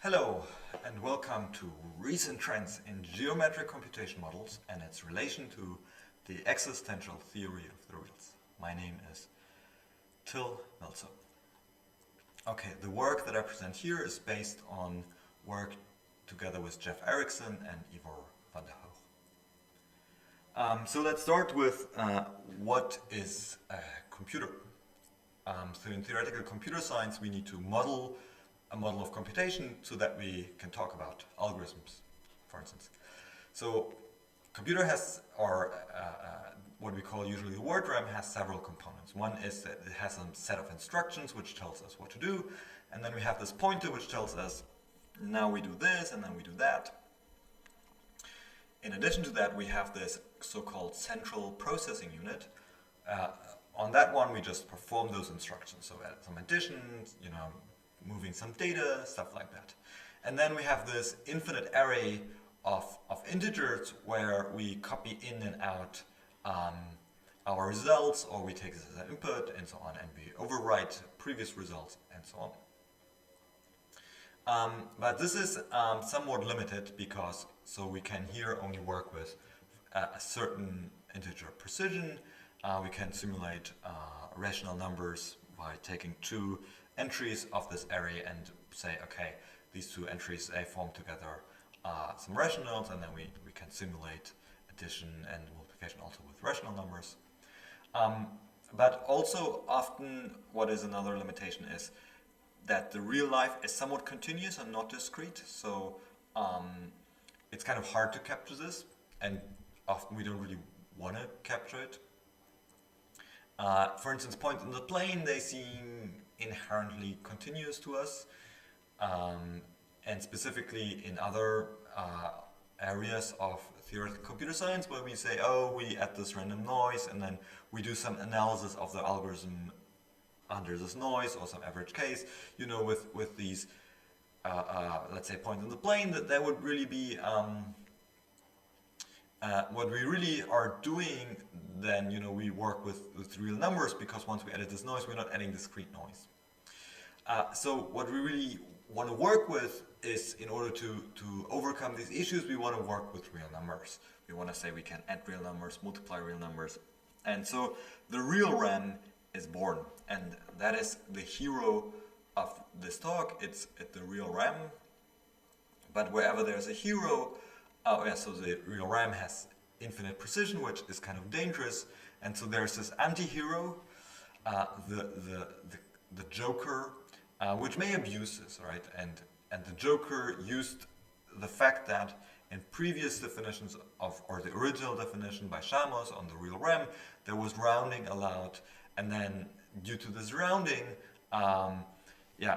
Hello, and welcome to recent trends in geometric computation models and its relation to the existential theory of the reals. My name is Till Meltzer. Okay, the work that I present here is based on work together with Jeff Erickson and Ivor van der Hoog. So let's start with what is a computer. So in theoretical computer science, we need to model a model of computation so that we can talk about algorithms, for instance. So computer has, or what we call usually the word RAM, has several components. One is that it has a set of instructions which tells us what to do, and then we have this pointer which tells us now we do this and then we do that. In addition to that, we have this so-called central processing unit. On that one, we just perform those instructions. So add some additions, moving some data, stuff like that. And then we have this infinite array of integers where we copy in and out our results, or we take this as an input and so on, and we overwrite previous results and so on. But this is somewhat limited because we can here only work with a certain integer precision. We can simulate rational numbers by taking two entries of this array and say, okay, these two entries, they form together some rationals, and then we can simulate addition and multiplication also with rational numbers. But also often what is another limitation is that the real life is somewhat continuous and not discrete. So it's kind of hard to capture this, and often we don't really want to capture it. For instance, points in the plane, they seem inherently continuous to us, and specifically in other areas of theoretical computer science where we say, oh, we add this random noise and then we do some analysis of the algorithm under this noise or some average case, with these, let's say, points in the plane, that would really be what we really are doing. Then we work with real numbers, because once we added this noise, we're not adding discrete noise. So what we really want to work with is, in order to overcome these issues, we want to work with real numbers. We want to say we can add real numbers, multiply real numbers. And so the realRAM is born, and that is the hero of this talk. It's the realRAM. But wherever there's a hero, so the realRAM has infinite precision, which is kind of dangerous, and so there's this anti-hero, the Joker, which may abuse this, right? And the Joker used the fact that in previous definitions or the original definition by Shamos on the realRAM, there was rounding allowed, and then due to this rounding,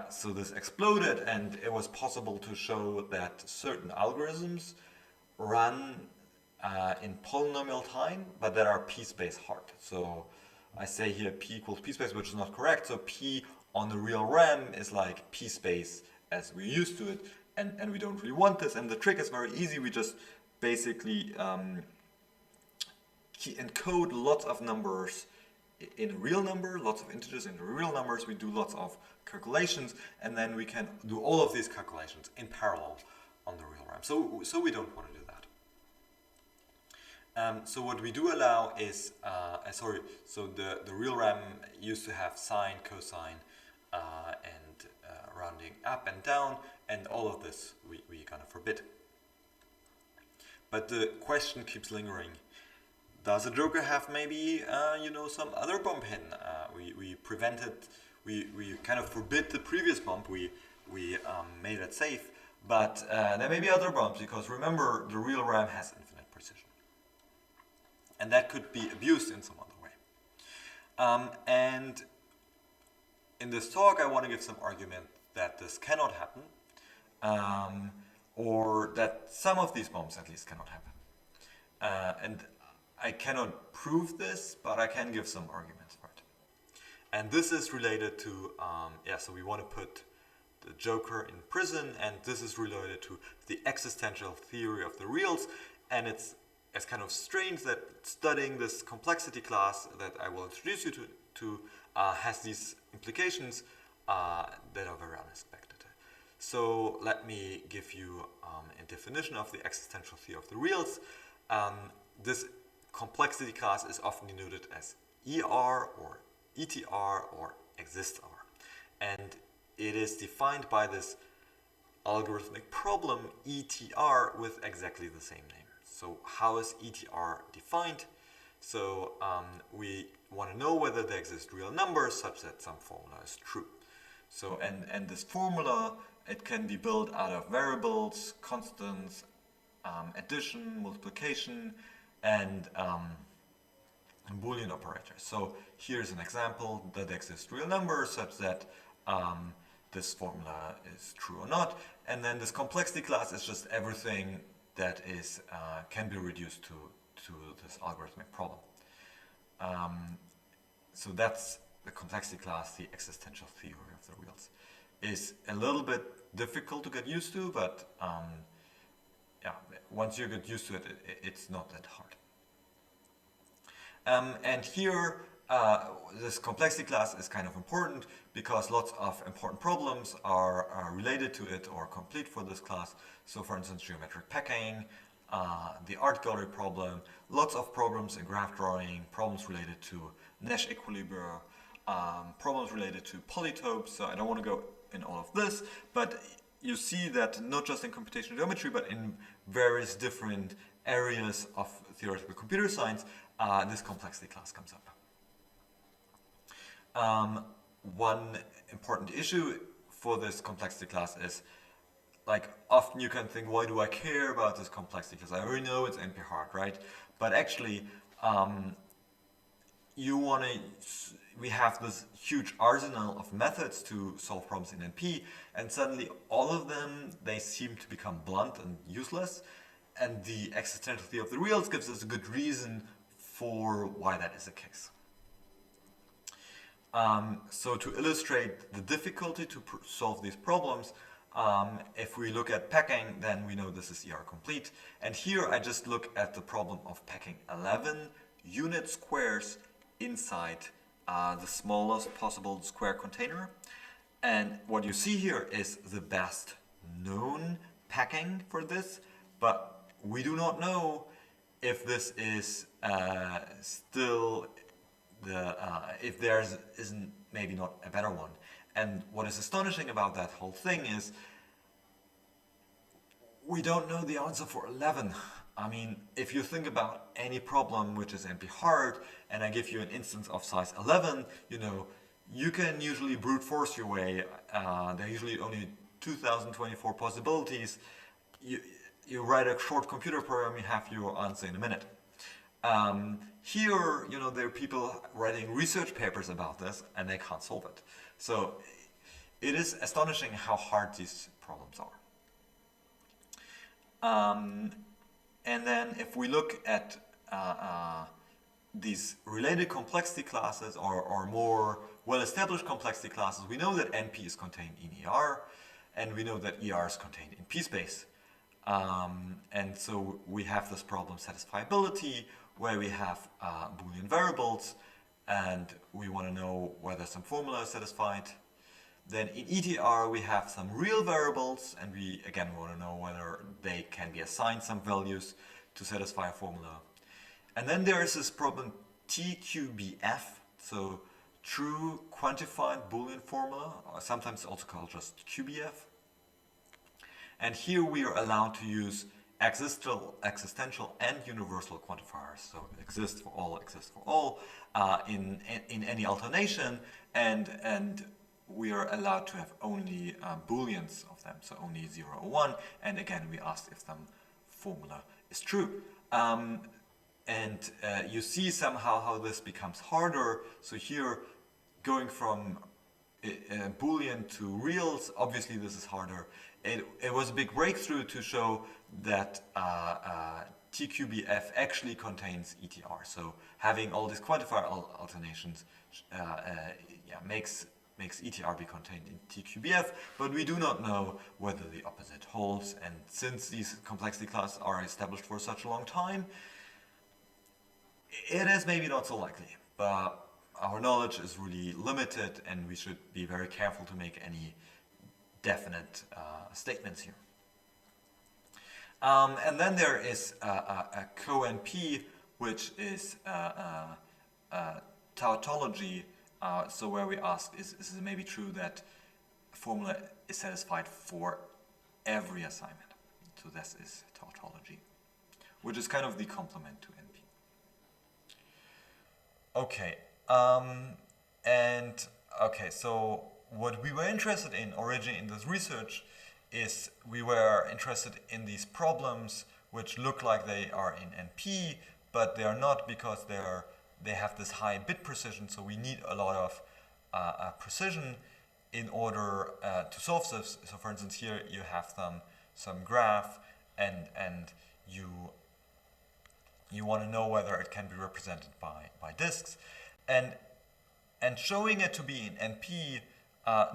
so this exploded, and it was possible to show that certain algorithms run in polynomial time, but that are p-space hard. So I say here p equals p-space, which is not correct. So p on the realRAM is like p-space as we're used to it, and we don't really want this. And the trick is very easy. We just basically encode lots of numbers in a real number, lots of integers into real numbers. We do lots of calculations, and then we can do all of these calculations in parallel on the realRAM. So we don't want to do that. So what we do allow is, so the realRAM used to have sine, cosine, and rounding up and down, and all of this we kind of forbid. But the question keeps lingering. Does a Joker have maybe, some other bump hidden? We prevented, we kind of forbid the previous bump, we made it safe, but there may be other bumps, because remember, the realRAM has infinite precision. And that could be abused in some other way. And in this talk, I want to give some argument that this cannot happen, or that some of these bumps at least cannot happen. And I cannot prove this, but I can give some arguments for it. And this is related to, so we want to put the Joker in prison, and this is related to the existential theory of the reals, and it's kind of strange that studying this complexity class that I will introduce you to has these implications that are very unexpected. So let me give you a definition of the existential theory of the reals. This complexity class is often denoted as ER or ETR or existR. And it is defined by this algorithmic problem ETR with exactly the same name. So how is ETR defined? So we want to know whether there exist real numbers such that some formula is true. So and this formula, it can be built out of variables, constants, addition, multiplication, and Boolean operators. So here's an example that exists real numbers such that this formula is true or not. And then this complexity class is just everything that is can be reduced to this algorithmic problem. So that's the complexity class, the existential theory of the reals. Is a little bit difficult to get used to, but yeah, once you get used to it, it's not that hard. And here, this complexity class is kind of important because lots of important problems are related to it or complete for this class. So for instance, geometric packing, the art gallery problem, lots of problems in graph drawing, problems related to Nash equilibria, problems related to polytopes. So I don't want to go in all of this, but you see that not just in computational geometry, but in various different areas of theoretical computer science, this complexity class comes up. One important issue for this complexity class is, like, often you can think, why do I care about this complexity class? I already know it's NP hard, right? But actually, we have this huge arsenal of methods to solve problems in NP, and suddenly all of them, they seem to become blunt and useless, and the existential theory of the reals gives us a good reason for why that is the case. So to illustrate the difficulty to solve these problems, if we look at packing, then we know this is ER complete. And here I just look at the problem of packing 11 unit squares inside the smallest possible square container. And what you see here is the best known packing for this, but we do not know if this is still if there isn't maybe not a better one. And what is astonishing about that whole thing is we don't know the answer for 11. I mean, if you think about any problem which is NP hard, and I give you an instance of size 11, you know, you can usually brute force your way. There are usually only 2024 possibilities. You write a short computer program, you have your answer in a minute. Here, you know, there are people writing research papers about this, and they can't solve it. So it is astonishing how hard these problems are. And then if we look at these related complexity classes or more well-established complexity classes, we know that NP is contained in ER, and we know that ER is contained in P-space. And so we have this problem satisfiability, where we have Boolean variables, and we want to know whether some formula is satisfied. Then in ETR we have some real variables, and we again want to know whether they can be assigned some values to satisfy a formula. And then there is this problem TQBF, so true quantified Boolean formula, or sometimes also called just QBF. And here we are allowed to use existential and universal quantifiers, so exist for all, in any alternation, and we are allowed to have only booleans of them, so only 0 or 1, and again we asked if some formula is true. And you see somehow how this becomes harder. So here, going from Boolean to reals, obviously this is harder. It was a big breakthrough to show that TQBF actually contains ETR. So having all these quantifier alternations makes ETR be contained in TQBF, but we do not know whether the opposite holds. And since these complexity classes are established for such a long time, it is maybe not so likely. But our knowledge is really limited, and we should be very careful to make any definite statements here. And then there is a co-NP, which is tautology. So where we ask, is it maybe true that a formula is satisfied for every assignment? So this is tautology, which is kind of the complement to NP. Okay, so what we were interested in originally in this research is we were interested in these problems which look like they are in NP, but they are not because they have this high bit precision, so we need a lot of precision in order to solve this. So for instance, here you have some graph and you want to know whether it can be represented by disks. And showing it to be in NP,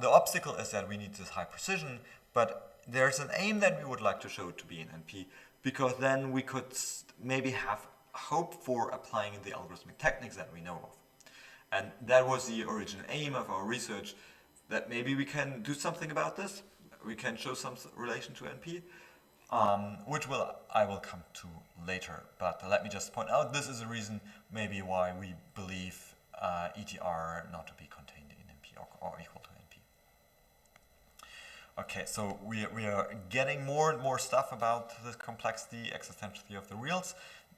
the obstacle is that we need this high precision, but there's an aim that we would like to show it to be in NP, because then we could maybe have hope for applying the algorithmic techniques that we know of. And that was the original aim of our research, that maybe we can do something about this. We can show some relation to NP, which I will come to later. But let me just point out, this is a reason maybe why we believe ETR not to be contained in NP or equal to NP. Okay, so we are getting more and more stuff about the complexity, existential theory of the reals.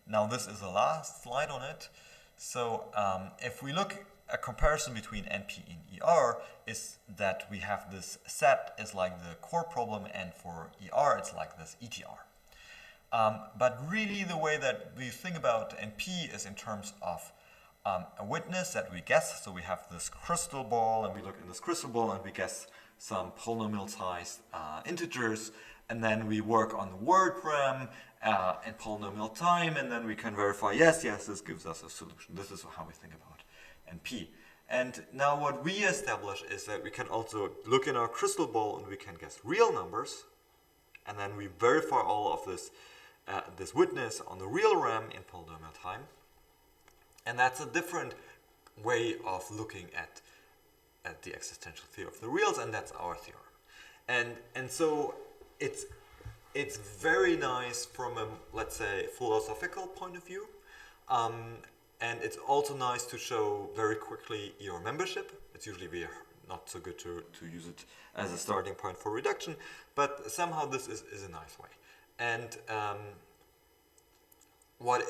Now this is the last slide on it. So if we look a comparison between NP and ER is that we have this set is like the core problem, and for ER it's like this ETR. But really the way that we think about NP is in terms of a witness that we guess. So we have this crystal ball, and we look in this crystal ball and we guess some polynomial-sized integers, and then we work on the word RAM and polynomial time, and then we can verify, yes, this gives us a solution. This is how we think about NP. And now what we establish is that we can also look in our crystal ball and we can guess real numbers, and then we verify all of this witness on the real RAM in polynomial time. And that's a different way of looking at the existential theory of the reals, and that's our theorem. And so it's very nice from a, let's say, philosophical point of view. And it's also nice to show very quickly your membership. It's usually not so good to use it as a starting point for reduction, but somehow this is a nice way. And what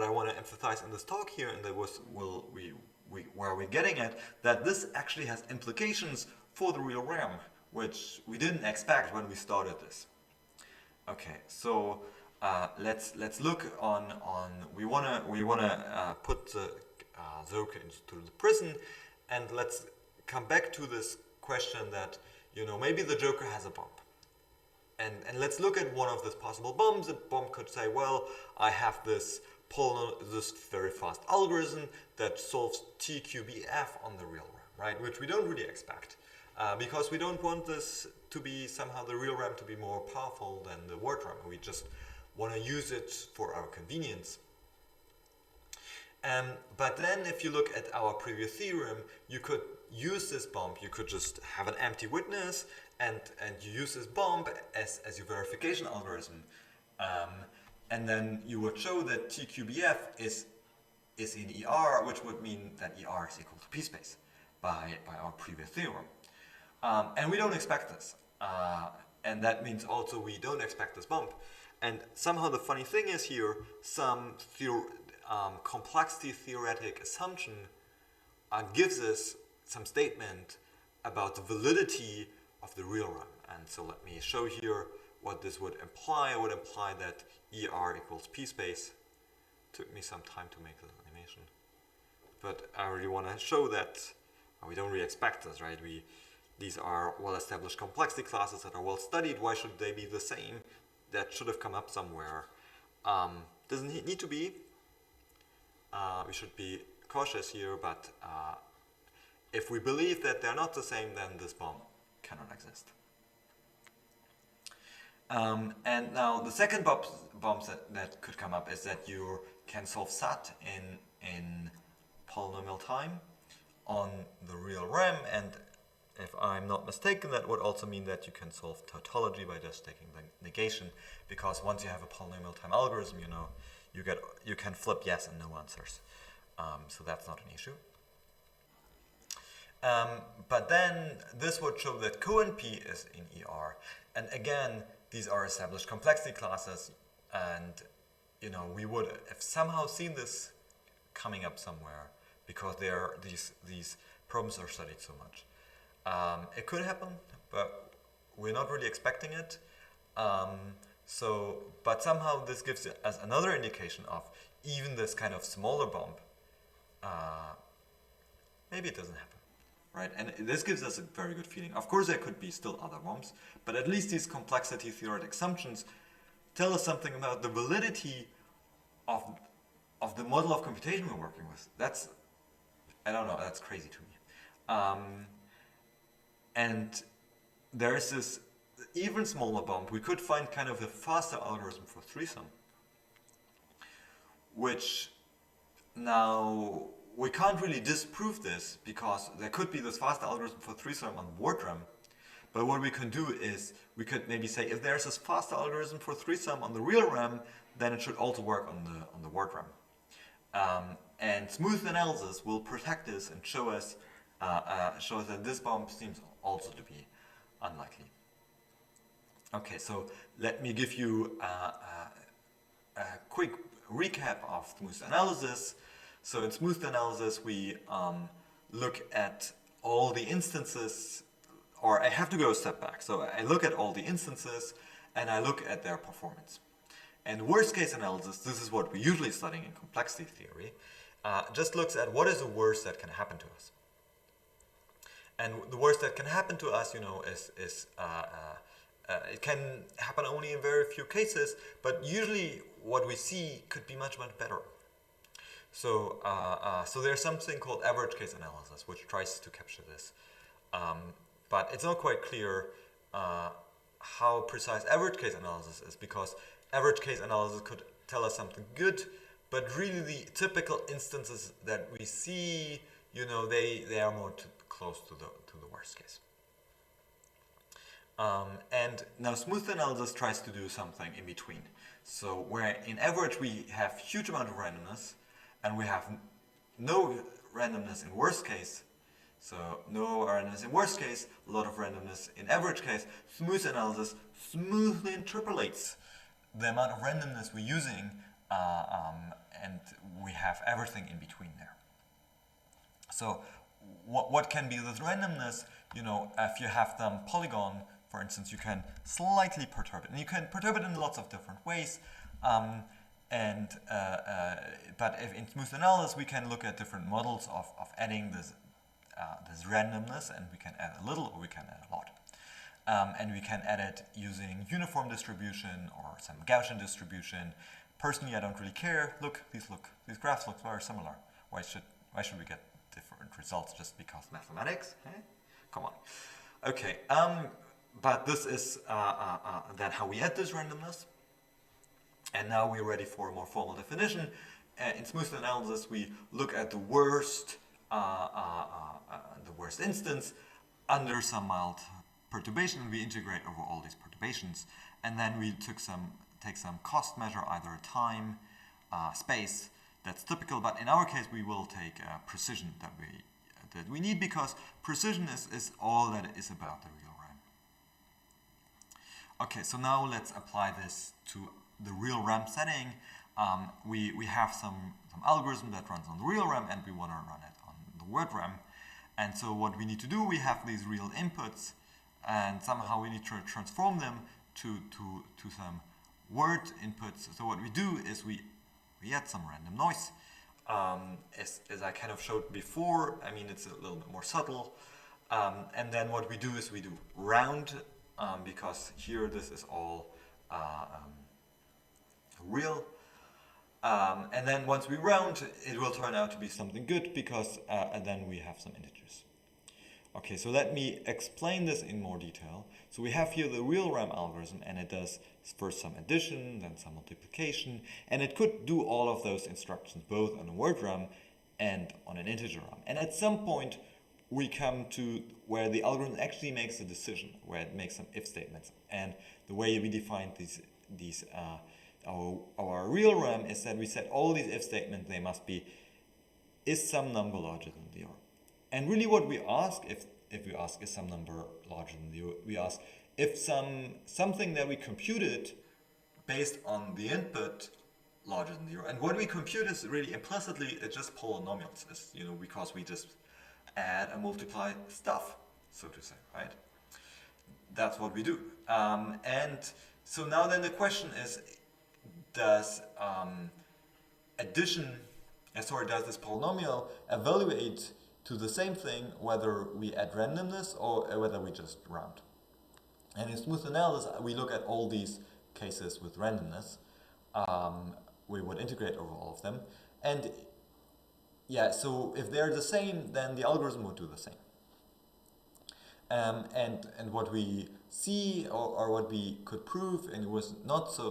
I want to emphasize in this talk here, and that was where we're getting at, that this actually has implications for the real RAM, which we didn't expect when we started this. Okay, so let's look on we wanna put the Joker into the prison, and let's come back to this question that maybe the Joker has a bump, and let's look at one of these possible bumps. A bump could say, well, I have this very fast algorithm that solves TQBF on the real RAM, right? Which we don't really expect, because we don't want this to be somehow the real RAM to be more powerful than the word RAM. We just want to use it for our convenience. But then if you look at our previous theorem, you could use this bump. You could just have an empty witness, and you use this bump as your verification algorithm. And then you would show that TQBF is in ER, which would mean that ER is equal to P-space by our previous theorem. And we don't expect this. And that means also we don't expect this bump. And somehow the funny thing is here, some complexity theoretic assumption gives us some statement about the validity of the real RAM. And so let me show here what this would imply. It would imply that ER equals P-space. Took me some time to make this animation, but I really want to show that we don't really expect this, right? These are well-established complexity classes that are well-studied. Why should they be the same? That should have come up somewhere. Doesn't need to be. We should be cautious here, but if we believe that they're not the same, then this bump cannot exist. And now the second bump that could come up is that you can solve SAT in polynomial time on the real RAM, and If I'm not mistaken, that would also mean that you can solve tautology by just taking the negation, because once you have a polynomial time algorithm, you know, you can flip yes and no answers. So that's not an issue. But then this would show that CoNP is in ER. And again, these are established complexity classes, and you know, we would have somehow seen this coming up somewhere because these problems are studied so much. It could happen, but we're not really expecting it. But somehow this gives us another indication of even this kind of smaller bump. Maybe it doesn't happen. Right, and this gives us a very good feeling. Of course, there could be still other bumps, but at least these complexity theoretic assumptions tell us something about the validity of the model of computation we're working with. That's, I don't know, that's crazy to me. And there's this even smaller bump. We could find kind of a faster algorithm for threesome, which now we can't really disprove this because there could be this fast algorithm for threesome on WordRAM. But what we can do is we could maybe say if there's this fast algorithm for threesome on the realRAM, then it should also work on the WordRAM. And smooth analysis will protect this and show us that this bump seems also to be unlikely. Okay, so let me give you a quick recap of smooth analysis. So in smooth analysis, we look at all the instances, or I have to go a step back. So I look at all the instances and I look at their performance. And worst case analysis, this is what we're usually studying in complexity theory, just looks at what is the worst that can happen to us. And the worst that can happen to us, you know, is it can happen only in very few cases, but usually what we see could be much, much better. So, so there's something called average case analysis, which tries to capture this. But it's not quite clear how precise average case analysis is, because average case analysis could tell us something good, but really the typical instances that we see, you know, they are more close to the worst case. And now smooth analysis tries to do something in between. So where in average we have huge amount of randomness, and we have no randomness in worst case, so no randomness in worst case, a lot of randomness in average case, smooth analysis smoothly interpolates the amount of randomness we're using, and we have everything in between there. So what can be this randomness? You know, if you have some polygon, for instance, you can slightly perturb it, and you can perturb it in lots of different ways. But if in smooth analysis we can look at different models of adding this randomness, and we can add a little or we can add a lot. And we can add it using uniform distribution or some Gaussian distribution. Personally, I don't really care. These graphs look very similar. Why should we get different results just because mathematics? Eh? Come on. Okay, but this is then how we add this randomness. And now we're ready for a more formal definition. In smooth analysis, we look at the worst instance under some mild perturbation, and we integrate over all these perturbations. And then we take some cost measure, either time, space. That's typical, but in our case, we will take precision that we need, because precision is all that is about the realRAM. Okay, so now let's apply this to the realRAM setting. We have some algorithm that runs on the realRAM, and we want to run it on the WordRAM. And so what we need to do, we have these real inputs, and somehow we need to transform them to some word inputs. So what we do is we add some random noise. As I kind of showed before, I mean, it's a little bit more subtle. And then what we do is we do round, because here this is all real. And then once we round, it will turn out to be something good, because and then we have some integers. Okay, so let me explain this in more detail. So we have here the realRAM algorithm, and it does first some addition, then some multiplication, and it could do all of those instructions both on a word RAM and on an integer RAM. And at some point, we come to where the algorithm actually makes a decision, where it makes some if statements. And the way we define our real RAM is that we set all these if statements, they must be, is some number larger than 0? And really what we ask, if we ask is some number larger than 0, we ask if something that we computed based on the input larger than 0. And what we compute is really implicitly it's just polynomials, because we just add and multiply stuff, so to say, right? That's what we do. And so now then the question is, does does this polynomial evaluate to the same thing whether we add randomness or whether we just round? And in smooth analysis, we look at all these cases with randomness. We would integrate over all of them. And yeah, so if they're the same, then the algorithm would do the same. And what we see, or what we could prove, and it was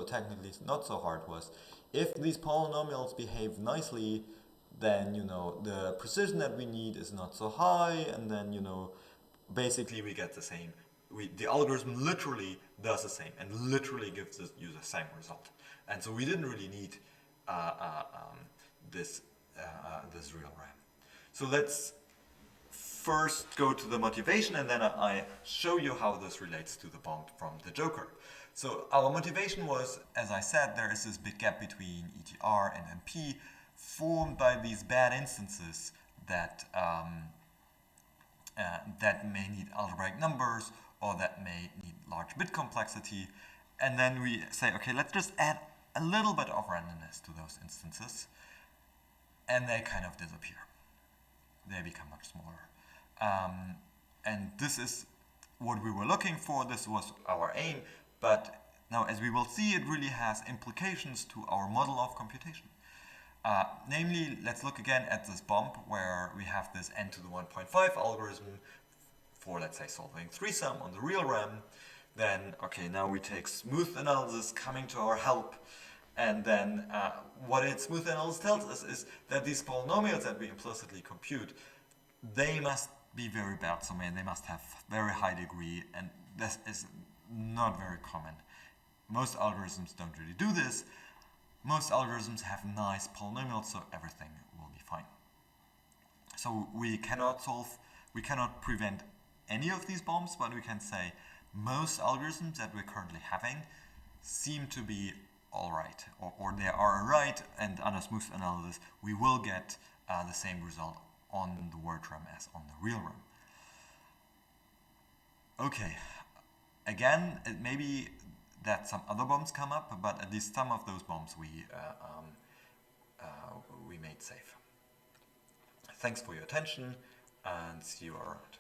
technically not so hard, was if these polynomials behave nicely, then the precision that we need is not so high, and then basically we get the same. The algorithm literally does the same and literally gives you the same result. And so we didn't really need this real RAM. So let's first go to the motivation, and then I show you how this relates to the bomb from the Joker. So our motivation was, as I said, there is this big gap between ETR and MP formed by these bad instances that may need algebraic numbers, or that may need large bit complexity. And then we say, okay, let's just add a little bit of randomness to those instances, and they kind of disappear. They become much smaller. And this is what we were looking for. This was our aim. But now, as we will see, it really has implications to our model of computation. Namely, let's look again at this bump where we have this n to the 1.5 algorithm for, let's say, solving 3-sum on the real RAM. Then, okay, now we take smooth analysis coming to our help. And then what smooth analysis tells us is that these polynomials that we implicitly compute, they must be very bad. So they must have very high degree, and this is not very common. Most algorithms don't really do this. Most algorithms have nice polynomials, so everything will be fine. So we cannot prevent any of these bombs, but we can say most algorithms that we're currently having seem to be alright, or they are right, and under smooth analysis we will get the same result on the word RAM as on the real RAM. Okay, again, it may be that some other bombs come up, but at least some of those bombs we made safe. Thanks for your attention, and see you around.